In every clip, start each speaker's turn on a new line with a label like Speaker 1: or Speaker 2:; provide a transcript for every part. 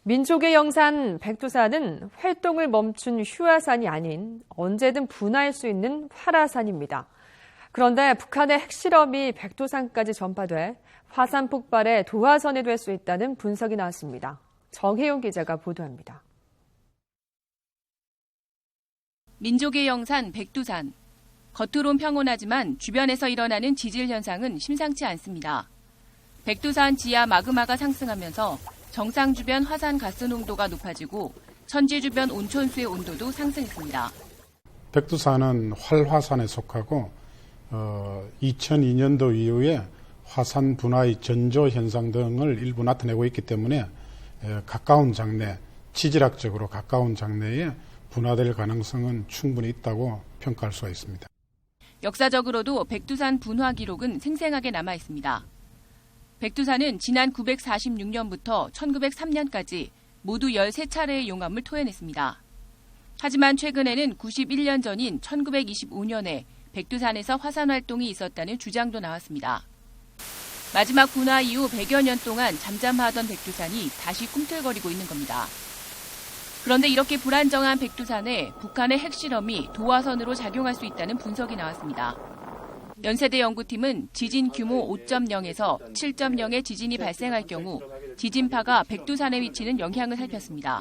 Speaker 1: 민족의 영산 백두산은 활동을 멈춘 휴화산이 아닌 언제든 분화할 수 있는 활화산입니다. 그런데 북한의 핵실험이 백두산까지 전파돼 화산 폭발의 도화선이 될 수 있다는 분석이 나왔습니다. 정혜용 기자가 보도합니다.
Speaker 2: 민족의 영산 백두산. 겉으론 평온하지만 주변에서 일어나는 지질 현상은 심상치 않습니다. 백두산 지하 마그마가 상승하면서 정상 주변 화산 가스 농도가 높아지고 천지 주변 온천수의 온도도 상승했습니다.
Speaker 3: 백두산은 활화산에 속하고 2002년도 이후에 화산 분화의 전조 현상 등을 일부 나타내고 있기 때문에 가까운 장래, 지질학적으로 가까운 장래에 분화될 가능성은 충분히 있다고 평가할 수가 있습니다.
Speaker 2: 역사적으로도 백두산 분화 기록은 생생하게 남아 있습니다. 백두산은 지난 946년부터 1903년까지 모두 13차례의 용암을 토해냈습니다. 하지만 최근에는 91년 전인 1925년에 백두산에서 화산 활동이 있었다는 주장도 나왔습니다. 마지막 분화 이후 100여 년 동안 잠잠하던 백두산이 다시 꿈틀거리고 있는 겁니다. 그런데 이렇게 불안정한 백두산에 북한의 핵실험이 도화선으로 작용할 수 있다는 분석이 나왔습니다. 연세대 연구팀은 지진 규모 5.0에서 7.0의 지진이 발생할 경우 지진파가 백두산에 미치는 영향을 살폈습니다.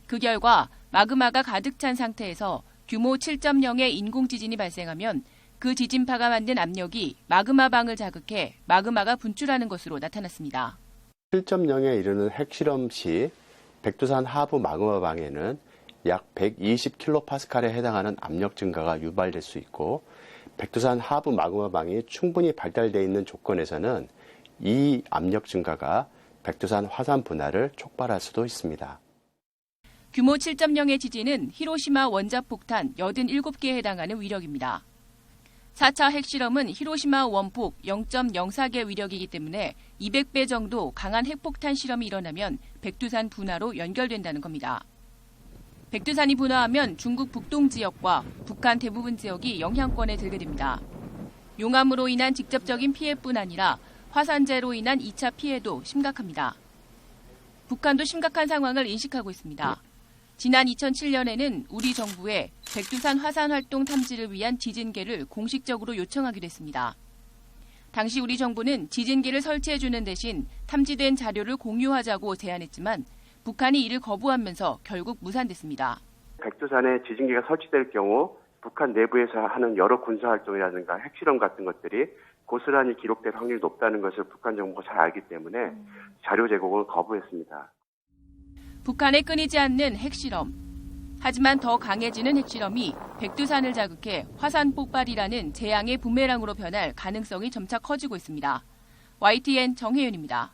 Speaker 2: 그 결과 마그마가 가득 찬 상태에서 규모 7.0의 인공지진이 발생하면 그 지진파가 만든 압력이 마그마방을 자극해 마그마가 분출하는 것으로 나타났습니다.
Speaker 4: 7.0에 이르는 핵실험 시 백두산 하부 마그마방에는 약 120kPa에 해당하는 압력 증가가 유발될 수 있고 백두산 하부 마그마방이 충분히 발달되어 있는 조건에서는 이 압력 증가가 백두산 화산 분화를 촉발할 수도 있습니다.
Speaker 2: 규모 7.0의 지진은 히로시마 원자폭탄 87개에 해당하는 위력입니다. 4차 핵실험은 히로시마 원폭 0.04개 위력이기 때문에 200배 정도 강한 핵폭탄 실험이 일어나면 백두산 분화로 연결된다는 겁니다. 백두산이 분화하면 중국 북동 지역과 북한 대부분 지역이 영향권에 들게 됩니다. 용암으로 인한 직접적인 피해뿐 아니라 화산재로 인한 2차 피해도 심각합니다. 북한도 심각한 상황을 인식하고 있습니다. 지난 2007년에는 우리 정부에 백두산 화산 활동 탐지를 위한 지진계를 공식적으로 요청하기도 했습니다. 당시 우리 정부는 지진계를 설치해주는 대신 탐지된 자료를 공유하자고 제안했지만 북한이 이를 거부하면서 결국 무산됐습니다.
Speaker 5: 백두산에 지진계가 설치될 경우 북한 내부에서 하는 여러 군사활동이라든가 핵실험 같은 것들이 고스란히 기록될 확률이 높다는 것을 북한 정부가 잘 알기 때문에 자료 제공을 거부했습니다.
Speaker 2: 북한의 끊이지 않는 핵실험. 하지만 더 강해지는 핵실험이 백두산을 자극해 화산 폭발이라는 재앙의 부메랑으로 변할 가능성이 점차 커지고 있습니다. YTN 정혜윤입니다.